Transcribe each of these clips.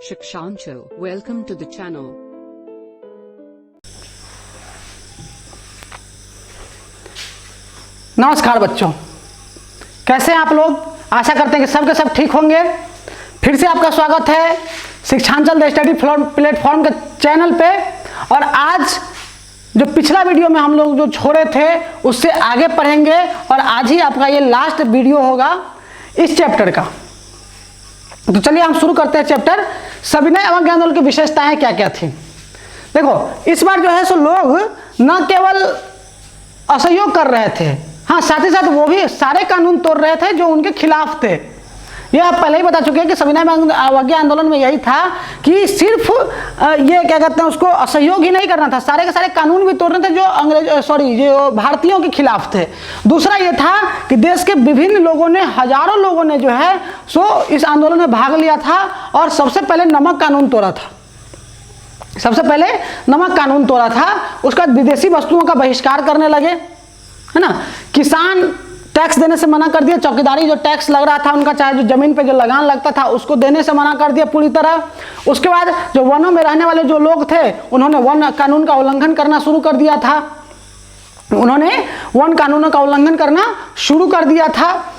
Shikshancho, welcome to the channel. नमस्कार बच्चों, कैसे हैं आप लोग। आशा करते हैं कि सब के सब ठीक होंगे। फिर से आपका स्वागत है शिक्षांचल द स्टडी प्लेटफॉर्म के चैनल पे। और आज जो पिछला वीडियो में हम लोग जो छोड़े थे उससे आगे पढ़ेंगे और आज ही आपका ये लास्ट वीडियो होगा इस चैप्टर का। तो चलिए हम शुरू करते हैं चैप्टर सविनय अवज्ञा आंदोलन की विशेषताएं क्या क्या थी। देखो इस बार जो है सो लोग न केवल असहयोग कर रहे थे, हाँ साथ ही साथ वो भी सारे कानून तोड़ रहे थे जो उनके खिलाफ थे। ये आप पहले ही बता चुके हैं कि सविनय अवज्ञा आंदोलन में यही था कि सिर्फ ये क्या कहते हैं उसको असहयोग ही नहीं करना था, सारे के सारे कानून भी तोड़ने थे जो जो भारतीयों के खिलाफ थे। दूसरा ये था कि देश के विभिन्न लोगों ने, हजारों लोगों ने जो है सो इस आंदोलन में भाग लिया था और सबसे पहले नमक कानून तोड़ा था। सबसे पहले नमक कानून तोड़ा था। उसके बाद विदेशी वस्तुओं का बहिष्कार करने लगे, है ना। किसान टैक्स देने से मना कर दिया, चौकीदारी जो टैक्स लग रहा था उनका, चाहे जो जमीन पे जो लगान लगता था उसको देने से मना कर दिया पूरी तरह। उसके बाद जो वनों में रहने वाले जो लोग थे उन्होंने वन कानून का उल्लंघन करना शुरू कर दिया था। उन्होंने वन कानूनों का उल्लंघन करना शुरू कर दिया था।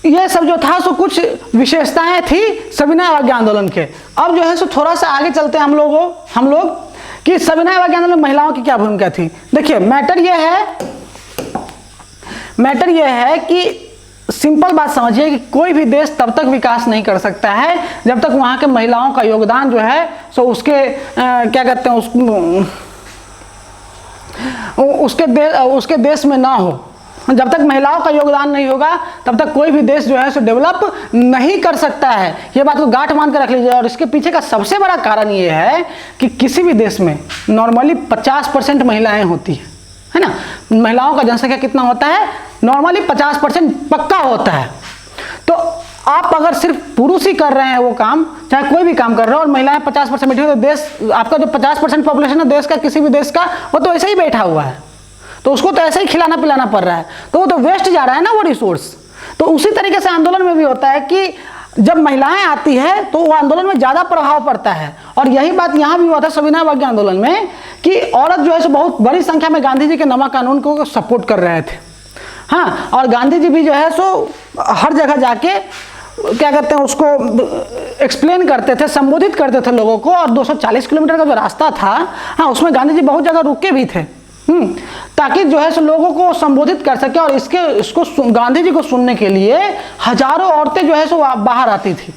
ये सब जो था सो कुछ विशेषताएं थी सविनय अवज्ञा आंदोलन के। अब जो है सो थोड़ा सा आगे चलते हैं हम लोग कि सविनय अवज्ञा आंदोलन में महिलाओं की क्या भूमिका थी। देखिए मैटर यह है कि सिंपल बात समझिए कि कोई भी देश तब तक विकास नहीं कर सकता है जब तक वहां के महिलाओं का योगदान जो है सो उसके क्या कहते हैं उसके देश में ना हो। जब तक महिलाओं का योगदान नहीं होगा तब तक कोई भी देश जो है सो डेवलप नहीं कर सकता है। ये बात को गांठ मान कर रख लीजिए। और इसके पीछे का सबसे बड़ा कारण ये है कि किसी भी देश में नॉर्मली 50% महिलाएं होती है ना। महिलाओं का जनसंख्या कितना होता है, नॉर्मली 50% पक्का होता है। तो आप अगर सिर्फ पुरुष ही कर रहे हैं वो काम, चाहे कोई भी काम कर रहे हो, और महिलाएं 50% बैठी हो, तो देश आपका जो 50% पॉपुलेशन है देश का, किसी भी देश का, वो तो ऐसे ही बैठा हुआ है। तो उसको तो ऐसे ही खिलाना पिलाना पड़ रहा है, तो वो तो वेस्ट जा रहा है ना वो रिसोर्स। तो उसी तरीके से आंदोलन में भी होता है कि जब महिलाएं आती है तो वो आंदोलन में ज्यादा प्रभाव पड़ता है। और यही बात यहाँ भी हुआ था सविनय अवज्ञा आंदोलन में कि औरत जो है सो बहुत बड़ी संख्या में गांधी जी के नमक कानून को सपोर्ट कर रहे थे। हाँ, और गांधी जी भी जो है सो हर जगह जाके क्या कहते हैं उसको एक्सप्लेन करते थे, संबोधित करते थे लोगों को। और 240 किलोमीटर का जो रास्ता था, हाँ उसमें गांधी जी बहुत जगह रुके भी थे ताकि जो है सो लोगों को संबोधित कर सके। और इसको गांधी जी को सुनने के लिए हजारों औरतें जो है सो बाहर आती थी,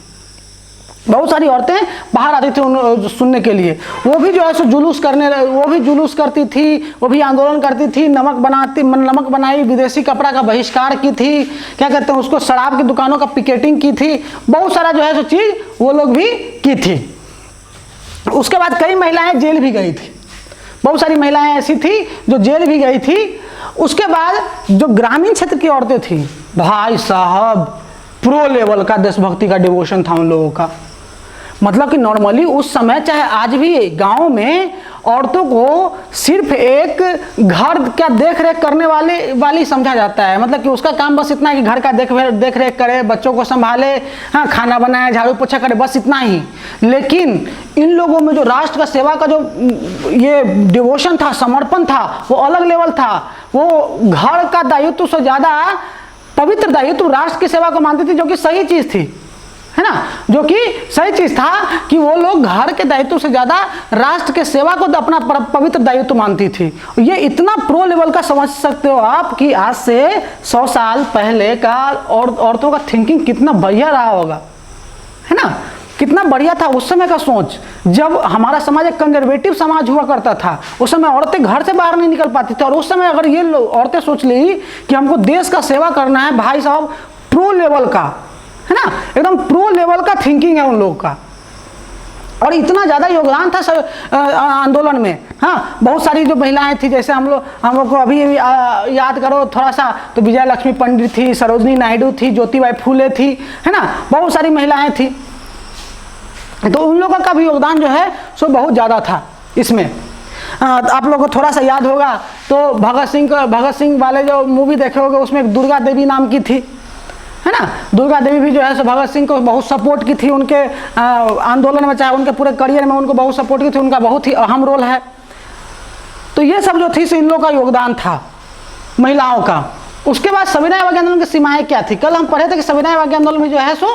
बहुत सारी औरतें बाहर आती थी सुनने के लिए। वो भी जो है सो वो भी जुलूस करती थी, वो भी आंदोलन करती थी, नमक बनाई, विदेशी कपड़ा का बहिष्कार की थी, क्या कहते हैं उसको, शराब की दुकानों का पिकेटिंग की थी, बहुत सारा जो है सो चीज वो लोग भी की थी। उसके बाद कई महिलाएं जेल भी गई थी, बहुत सारी महिलाएं ऐसी थी जो जेल भी गई थी। उसके बाद जो ग्रामीण क्षेत्र की औरतें थी, भाई साहब प्रो लेवल का देशभक्ति का डिवोशन था उन लोगों का। मतलब कि नॉर्मली उस समय, चाहे आज भी, गांव में औरतों को सिर्फ एक घर का देख रेख करने वाली समझा जाता है। मतलब कि उसका काम बस इतना है कि घर का देख रेख करे, बच्चों को संभाले, हाँ खाना बनाए, झाड़ू पोछा करे, बस इतना ही। लेकिन इन लोगों में जो राष्ट्र का सेवा का जो ये डिवोशन था, समर्पण था, वो अलग लेवल था। वो घर का दायित्व से ज्यादा पवित्र दायित्व राष्ट्र की सेवा को मानती थी, जो कि सही चीज थी, है ना, जो कि सही चीज था कि वो लोग घर के दायित्व से ज्यादा राष्ट्र के सेवा को अपना पवित्र दायित्व मानती थी। ये इतना प्रो लेवल का समझ सकते हो आप कि आज से 100 साल पहले का औरतों का थिंकिंग कितना बढ़िया रहा होगा, है ना, कितना बढ़िया था उस समय का सोच। जब हमारा समाज एक कंजर्वेटिव समाज हुआ करता था, उस समय औरतें घर से बाहर नहीं निकल पाती थी। और उस समय अगर ये औरतें सोच ली कि हमको देश का सेवा करना है, भाई साहब प्रो लेवल का, है ना, एकदम प्रो लेवल का थिंकिंग है उन लोगों का। और इतना ज्यादा योगदान था आंदोलन में। हाँ, बहुत सारी जो महिलाएं थी, जैसे हम लोग को अभी याद करो थोड़ा सा, तो विजय लक्ष्मी पंडित थी, सरोजनी नायडू थी, ज्योतिबाई फूले थी, है ना, बहुत सारी महिलाएं थी। तो उन लोगों का भी योगदान जो है सो बहुत ज्यादा था इसमें। आप लोगों को थोड़ा सा याद होगा तो भगत सिंह वाले जो मूवी देखे होगे उसमें एक दुर्गा देवी नाम की थी, है ना। दुर्गा देवी भी जो है सो भगत सिंह को बहुत सपोर्ट की थी, उनके आंदोलन में, चाहे उनके पूरे करियर में उनको बहुत सपोर्ट की थी, उनका बहुत ही अहम रोल है। तो ये सब जो थी सो इन लोगों का योगदान था महिलाओं का। उसके बाद सविनय अवज्ञा आंदोलन की सीमाएं क्या थी? कल हम पढ़े थे कि सविनय अवज्ञा आंदोलन में जो है सो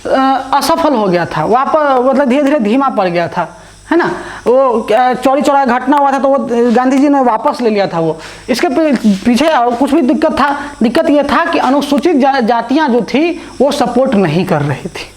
असफल हो गया था, वापस मतलब धीरे धीरे धीमा पड़ गया था, है ना। वो चौरी चौरा घटना हुआ था तो वो गांधी जी ने वापस ले लिया था वो। इसके पीछे और कुछ भी दिक्कत था। दिक्कत ये था कि अनुसूचित जातियां जो थी वो सपोर्ट नहीं कर रही थी।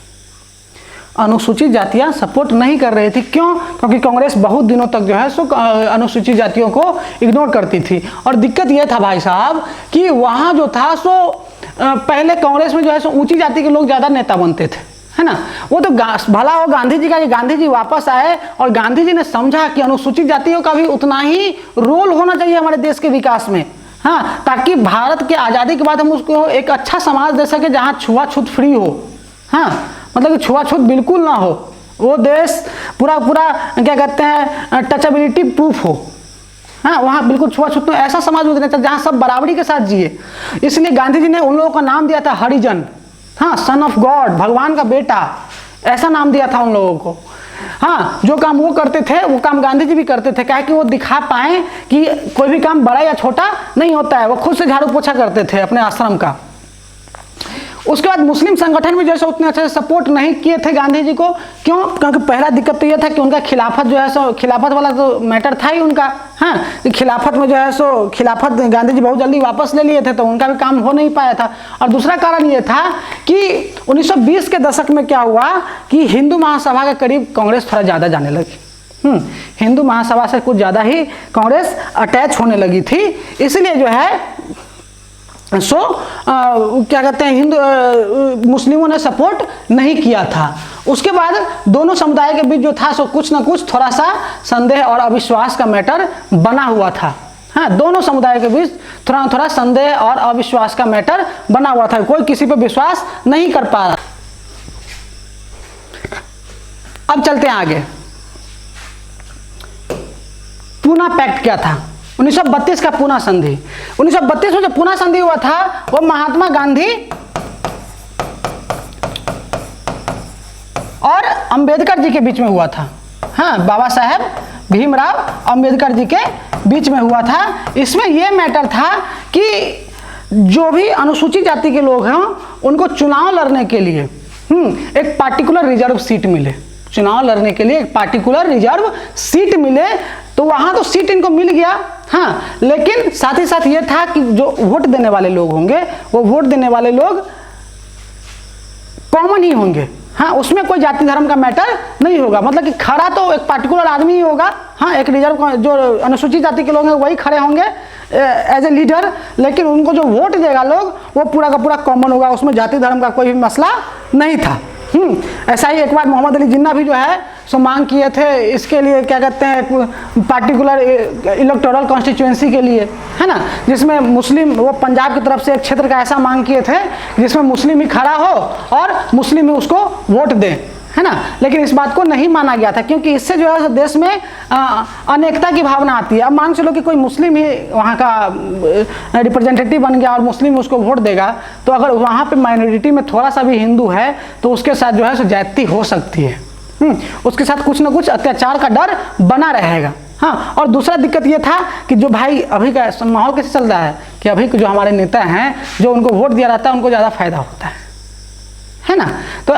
अनुसूचित जातियां सपोर्ट नहीं कर रही थी। क्यों? क्योंकि कांग्रेस बहुत दिनों तक जो है सो अनुसूचित जातियों को इग्नोर करती थी। और दिक्कत यह था भाई साहब कि वहाँ जो था सो पहले कांग्रेस में जो है सो ऊंची जाति के लोग ज़्यादा नेता बनते थे, है ना। वो तो भला हो गांधी जी का कि गांधी जी वापस आए और गांधी जी ने समझा कि अनुसूचित जातियों का भी उतना ही रोल होना चाहिए हमारे देश के विकास में, हाँ, ताकि भारत के आज़ादी के बाद हम उसको एक अच्छा समाज दे सके जहाँ छुआछूत फ्री हो, हाँ, मतलब कि छुआछूत बिल्कुल ना हो। वो देश पूरा क्या कहते हैं टचेबिलिटी प्रूफ हो, हाँ, वहाँ बिल्कुल छुआछूत, ऐसा समाज देना चाहिए जहाँ सब बराबरी के साथ जिए। इसलिए गांधी जी ने उन लोगों का नाम दिया था हरिजन, हाँ, सन ऑफ गॉड, भगवान का बेटा, ऐसा नाम दिया था उन लोगों को। हाँ, जो काम वो करते थे वो काम गांधी जी भी करते थे, क्या कि वो दिखा पाए कि कोई भी काम बड़ा या छोटा नहीं होता है। वो खुद से झाड़ू पोछा करते थे अपने आश्रम का। उसके बाद मुस्लिम संगठन में जैसे उतने अच्छे से सपोर्ट नहीं किए थे गांधी जी को। क्यों? क्योंकि पहला दिक्कत तो ये था कि उनका खिलाफत जो है सो, खिलाफत वाला तो मैटर था ही उनका, हाँ, खिलाफत में जो है सो खिलाफत गांधी जी बहुत जल्दी वापस ले लिए थे, तो उनका भी काम हो नहीं पाया था। और दूसरा कारण ये था कि 1920 के दशक में क्या हुआ कि हिंदू महासभा के करीब कांग्रेस थोड़ा ज़्यादा जाने लगी। हिंदू महासभा से कुछ ज़्यादा ही कांग्रेस अटैच होने लगी थी। इसलिए जो है क्या कहते हैं हिंदू मुस्लिमों ने सपोर्ट नहीं किया था। उसके बाद दोनों समुदाय के बीच जो था सो कुछ ना कुछ थोड़ा सा संदेह और अविश्वास का मैटर बना हुआ था, हाँ, दोनों समुदाय के बीच थोड़ा संदेह और अविश्वास का मैटर बना हुआ था। कोई किसी पे विश्वास नहीं कर पा रहा। अब चलते हैं आगे। पूना पैक्ट क्या था? 1932 का पूना संधि। 1932 में जो पूना संधि हुआ था वो महात्मा गांधी और अंबेडकर जी के बीच में हुआ था, हाँ, बाबा साहेब भीमराव अंबेडकर जी के बीच में हुआ था। इसमें यह मैटर था कि जो भी अनुसूचित जाति के लोग हैं उनको चुनाव लड़ने के लिए एक पार्टिकुलर रिजर्व सीट मिले। चुनाव लड़ने के लिए एक पार्टिकुलर रिजर्व सीट मिले, तो वहां तो सीट इनको मिल गया, हाँ, लेकिन साथ ही साथ ये था कि जो वोट देने वाले लोग होंगे वो वोट देने वाले लोग कॉमन ही होंगे, हाँ, उसमें कोई जाति धर्म का मैटर नहीं होगा। मतलब कि खड़ा तो एक पार्टिकुलर आदमी ही होगा, हाँ, एक रिजर्व जो अनुसूचित जाति के लोग हैं वही खड़े होंगे एज ए लीडर, लेकिन उनको जो वोट देगा लोग वो पूरा का पूरा कॉमन होगा, उसमें जाति धर्म का कोई भी मसला नहीं था। ऐसा ही एक बार मोहम्मद अली जिन्ना भी जो है सो मांग किए थे इसके लिए, क्या कहते हैं पार्टिकुलर इलेक्टोरल कॉन्स्टिट्यूएंसी के लिए, है ना, जिसमें मुस्लिम, वो पंजाब की तरफ से एक क्षेत्र का ऐसा मांग किए थे जिसमें मुस्लिम ही खड़ा हो और मुस्लिम ही उसको वोट दें, है ना। लेकिन इस बात को नहीं माना गया था क्योंकि इससे जो है देश में अनेकता की भावना आती है। अब मान चलो कि कोई मुस्लिम ही वहाँ का रिप्रेजेंटेटिव बन गया और मुस्लिम उसको वोट देगा, तो अगर वहाँ पे माइनॉरिटी में थोड़ा सा भी हिंदू है तो उसके साथ जो है सो ज्यादती हो सकती है, उसके साथ कुछ ना कुछ अत्याचार का डर बना रहेगा, हाँ। और दूसरा दिक्कत ये था कि जो भाई अभी का माहौल कैसे चल रहा है कि अभी जो हमारे नेता हैं जो उनको वोट दिया जाता है उनको ज़्यादा फायदा होता है ना, तो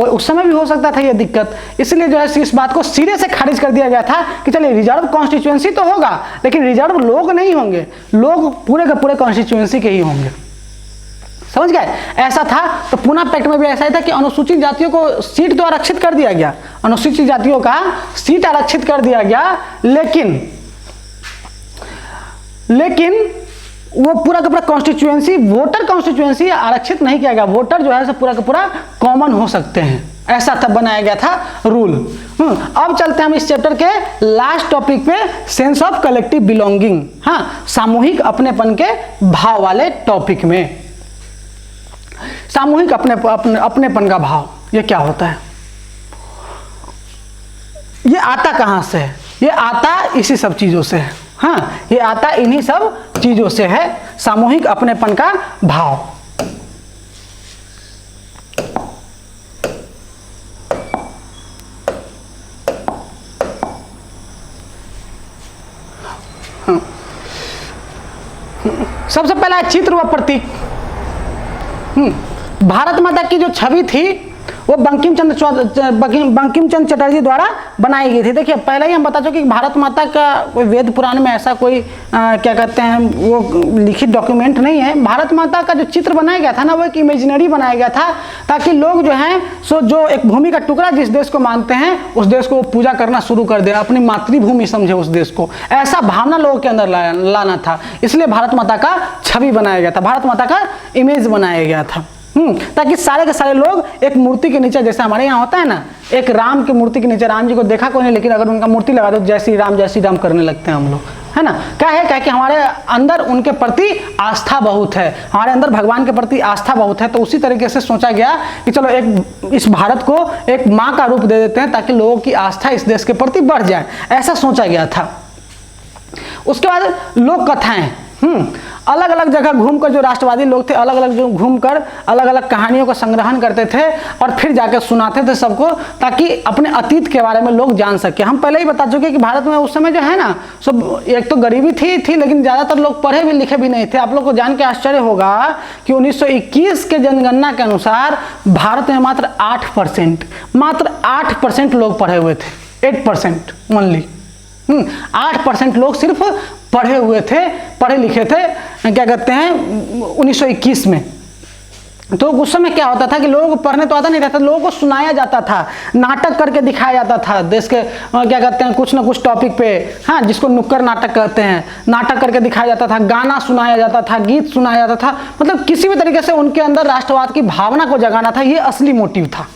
उस समय भी हो सकता था ये दिक्कत। इसलिए जो है इस बात को सिरे से खारिज कर दिया गया था कि चलिए रिजर्व कॉन्स्टिट्यूएंसी तो होगा लेकिन रिजर्व लोग नहीं होंगे, लोग पूरे के पूरे कॉन्स्टिट्यूएंसी के ही होंगे, समझ गए। ऐसा था। तो पूना पैक्ट में भी ऐसा ही था कि अनुसूचित जातियों को सीट तो आरक्षित कर दिया गया, अनुसूचित जातियों का सीट आरक्षित कर दिया गया, लेकिन वो पूरा का पूरा कॉन्स्टिट्यूएंसी, वोटर कॉन्स्टिट्यूएंसी आरक्षित नहीं किया गया। वोटर जो है सब पूरा का पूरा कॉमन हो सकते हैं, ऐसा तब बनाया गया था रूल। अब चलते हैं हम इस चैप्टर के लास्ट टॉपिक पे, सेंस ऑफ कलेक्टिव बिलोंगिंग, हाँ, सामूहिक अपनेपन के भाव वाले टॉपिक में। सामूहिक अपनेपन का भाव ये क्या होता है? ये आता कहाँ से है? ये आता इसी सब चीजों से है, हाँ, ये आता इन्हीं सब चीजों से है, सामूहिक अपनेपन का भाव। सबसे पहला चित्र व प्रतीक। भारत माता की जो छवि थी वो बंकिम चंद्र चटर्जी द्वारा बनाई गई थी। देखिए पहले ही हम बता चुके कि भारत माता का कोई वेद पुराण में ऐसा कोई क्या कहते हैं वो लिखित डॉक्यूमेंट नहीं है। भारत माता का जो चित्र बनाया गया था ना वो एक इमेजिनरी बनाया गया था, ताकि लोग जो हैं सो जो एक भूमि का टुकड़ा जिस देश को मानते हैं उस देश को वो पूजा करना शुरू कर दे, अपनी मातृभूमि समझे उस देश को, ऐसा भावना लोगों के अंदर लाना था। इसलिए भारत माता का छवि बनाया गया था, भारत माता का इमेज बनाया गया था, ताकि सारे के सारे लोग एक मूर्ति के नीचे, जैसे हमारे यहाँ होता है ना, एक राम की मूर्ति के नीचे, राम जी को देखा कोई नहीं लेकिन अगर उनका मूर्ति लगा दो जय श्री राम करने लगते हैं हम लोग, है ना। क्या है कि हमारे अंदर उनके प्रति आस्था बहुत है, हमारे अंदर भगवान के प्रति आस्था बहुत है। तो उसी तरीके से सोचा गया कि चलो एक इस भारत को एक माँ का रूप दे देते हैं ताकि लोगों की आस्था इस देश के प्रति बढ़ जाए, ऐसा सोचा गया था। उसके बाद लोक कथाएं, अलग अलग जगह घूमकर जो राष्ट्रवादी लोग थे अलग अलग जो घूमकर अलग अलग कहानियों का संग्रहण करते थे और फिर जाकर सुनाते थे सबको, ताकि अपने अतीत के बारे में लोग जान सके। हम पहले ही बता चुके कि भारत में उस समय जो है ना सब एक तो गरीबी थी लेकिन ज़्यादातर लोग पढ़े भी लिखे भी नहीं थे। आप लोग को जान के आश्चर्य होगा कि 1921 के जनगणना के अनुसार भारत में मात्र 8% लोग पढ़े हुए थे, 8% ओनली। 8% लोग सिर्फ पढ़े हुए थे, पढ़े लिखे थे, क्या कहते हैं 1921 में। तो उस समय क्या होता था कि लोगों को पढ़ने तो आता नहीं रहता, लोगों को सुनाया जाता था, नाटक करके दिखाया जाता था देश के क्या कहते हैं कुछ ना कुछ टॉपिक पे, हाँ, जिसको नुक्कड़ नाटक कहते हैं, नाटक करके दिखाया जाता था, गाना सुनाया जाता था, गीत सुनाया जाता था, मतलब किसी भी तरीके से उनके अंदर राष्ट्रवाद की भावना को जगाना था, ये असली मोटिव था।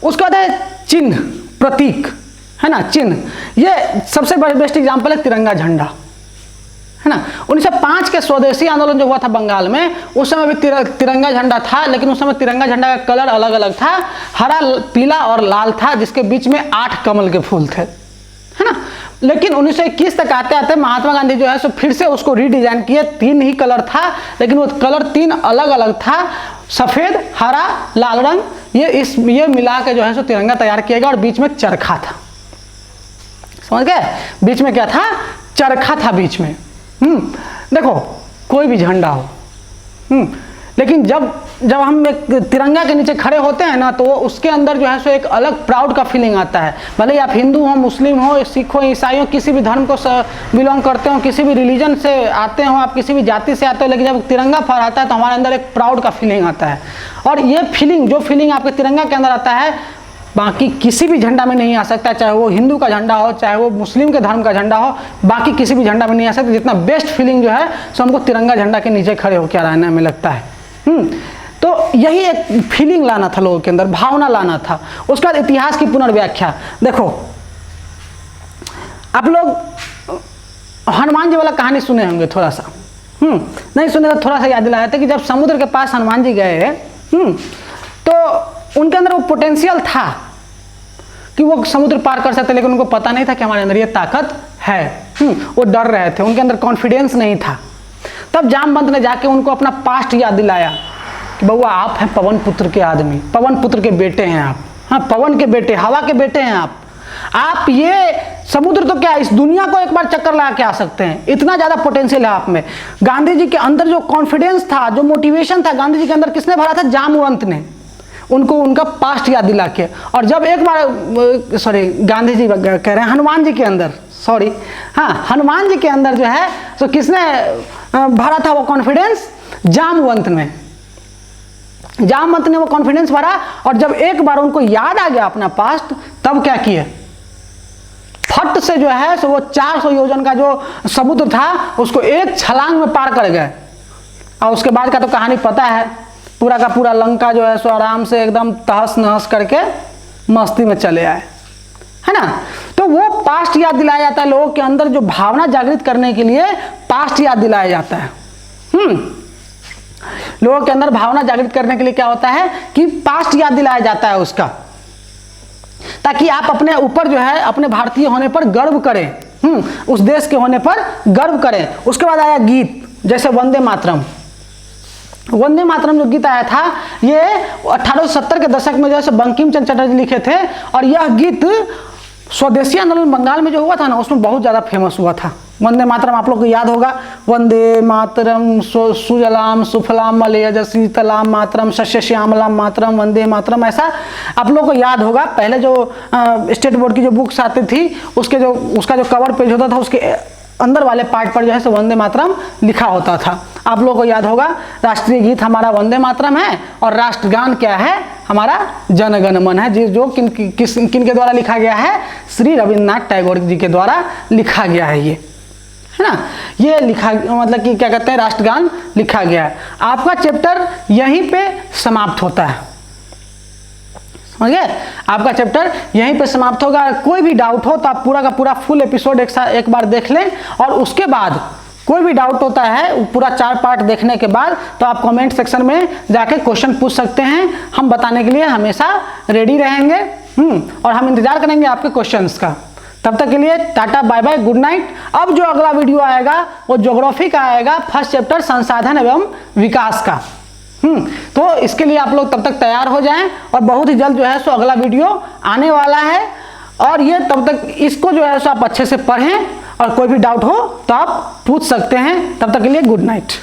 उसके बाद है चिन्ह प्रतीक, है ना, चिन्ह। ये सबसे बेस्ट एग्जाम्पल है तिरंगा झंडा, है ना। 1905 के स्वदेशी आंदोलन जो हुआ था बंगाल में, उस समय भी तिरंगा झंडा था, लेकिन उस समय तिरंगा झंडा का कलर अलग अलग था, हरा, पीला और लाल था, जिसके बीच में 8 कमल के फूल थे, है ना। लेकिन 1921 तक आते आते महात्मा गांधी जो है सो फिर से उसको रीडिजाइन किए, 3 ही कलर था, लेकिन वो कलर 3 अलग अलग था, सफेद, हरा, लाल रंग, ये मिला के जो है सो तिरंगा तैयार किया गया और बीच में चरखा था, समझ गए, बीच में क्या था, चरखा था बीच में। देखो कोई भी झंडा हो, लेकिन जब हम एक तिरंगा के नीचे खड़े होते हैं ना तो वो उसके अंदर जो है सो एक अलग प्राउड का फीलिंग आता है। भले ही आप हिंदू हो, मुस्लिम हो, सिख हो, ईसाई हो, किसी भी धर्म को बिलोंग करते हो, किसी भी रिलीजन से आते हो, आप किसी भी जाति से आते हो, लेकिन जब तिरंगा फहराता है तो हमारे अंदर एक प्राउड का फीलिंग आता है। और ये फीलिंग, जो फीलिंग आपके तिरंगा के अंदर आता है, बाकी किसी भी झंडा में नहीं आ सकता, चाहे वो हिंदू का झंडा हो, चाहे वो मुस्लिम के धर्म का झंडा हो, बाकी किसी भी झंडा में नहीं आ सकता। जितना बेस्ट फीलिंग जो है सो हमको तिरंगा झंडा के नीचे खड़े होकर रहने में लगता है। तो यही एक फीलिंग लाना था लोगों के अंदर, भावना लाना था। उसके बाद इतिहास की पुनर्व्याख्या। देखो आप लोग हनुमान जी वाला कहानी सुने होंगे थोड़ा सा, नहीं सुने तो थोड़ा सा याद दिलाया था कि जब समुद्र के पास हनुमान जी गए तो उनके अंदर वो पोटेंशियल था कि वो समुद्र पार कर सकते, लेकिन उनको पता नहीं था कि हमारे अंदर ये ताकत है। वो डर रहे थे, उनके अंदर कॉन्फिडेंस नहीं था। तब जामवंत ने जाके उनको अपना पास्ट याद दिलाया कि बउआ आप हैं पवन पुत्र के आदमी, पवन पुत्र के बेटे हैं आप, हाँ पवन के बेटे, हवा के बेटे हैं आप ये समुद्र तो क्या इस दुनिया को एक बार चक्कर लगा के आ सकते हैं, इतना ज्यादा पोटेंशियल है आप में। गांधी जी के अंदर जो कॉन्फिडेंस था, जो मोटिवेशन था, गांधी जी के अंदर किसने भरा था, जामवंत ने, उनको उनका पास्ट याद दिला के। और जब एक बार गांधी जी कह रहे हैं हनुमान जी के अंदर, हाँ हनुमान जी के अंदर जो है तो किसने भरा था वो कॉन्फिडेंस, जामवंत ने वो कॉन्फिडेंस भरा। और जब एक बार उनको याद आ गया अपना पास्ट, तब क्या किए, फट से जो है सो वो 400 योजन का जो समुद्र था उसको एक छलांग में पार कर गए। और उसके बाद का तो कहानी पता है, पूरा का पूरा लंका जो है सो आराम से एकदम तहस नहस करके मस्ती में चले आए, है ना। तो वो पास्ट याद दिलाया जाता है लोगों के अंदर, जो भावना जागृत करने के लिए पास्ट याद दिलाया जाता है। लोगों के अंदर भावना जागृत करने के लिए क्या होता है कि पास्ट याद दिलाया जाता है उसका, ताकि आप अपने ऊपर जो है अपने भारतीय होने पर गर्व करें, उस देश के होने पर गर्व करें। उसके बाद आया गीत, जैसे वंदे मातरम। वंदे मातरम जो गीत आया था ये 1870 के दशक में जैसे बंकिम चंद्र चटर्जी लिखे थे, और यह गीत स्वदेशी आंदोलन बंगाल में जो हुआ था ना उसमें बहुत ज़्यादा फेमस हुआ था, वंदे मातरम आप लोग को याद होगा, वंदे मातरम सुजलाम सुफलाम मलयज शीतलाम मातरम शस्य श्यामलाम मातरम वंदे मातरम, ऐसा आप लोग को याद होगा। पहले जो स्टेट बोर्ड की जो बुक्स आती थी उसका जो कवर पेज होता था उसके अंदर वाले पार्ट पर जो है सो वंदे मातरम लिखा होता था। आप लोगों को याद होगा राष्ट्रीय गीत हमारा वंदे मातरम है और राष्ट्रगान क्या है, हमारा जन गण मन है, जो किन के द्वारा लिखा गया है, श्री रविन्द्रनाथ टैगोर जी के द्वारा लिखा गया है, ये है ना, ये लिखा मतलब कि क्या कहते हैं राष्ट्रगान लिखा गया है। आपका चैप्टर यहीं पे समाप्त होता है, समझ गए, आपका चैप्टर यहीं पे समाप्त होगा। कोई भी डाउट हो तो आप पूरा का पूरा फुल एपिसोड एक बार देख लें, और उसके बाद कोई भी डाउट होता है पूरा 4 पार्ट देखने के बाद तो आप कमेंट सेक्शन में जाके क्वेश्चन पूछ सकते हैं, हम बताने के लिए हमेशा रेडी रहेंगे। और हम इंतजार करेंगे आपके क्वेश्चंस का। तब तक के लिए tata bye bye, good night. अब जो अगला वीडियो आएगा वो ज्योग्राफी का आएगा, फर्स्ट चैप्टर संसाधन एवं विकास का। तो इसके लिए आप लोग तब तक तैयार हो जाएं, और बहुत ही जल्द जो है सो अगला वीडियो आने वाला है। और ये तब तक इसको जो है सो आप अच्छे से पढ़ें, और कोई भी डाउट हो तो आप पूछ सकते हैं। तब तक के लिए गुड नाइट।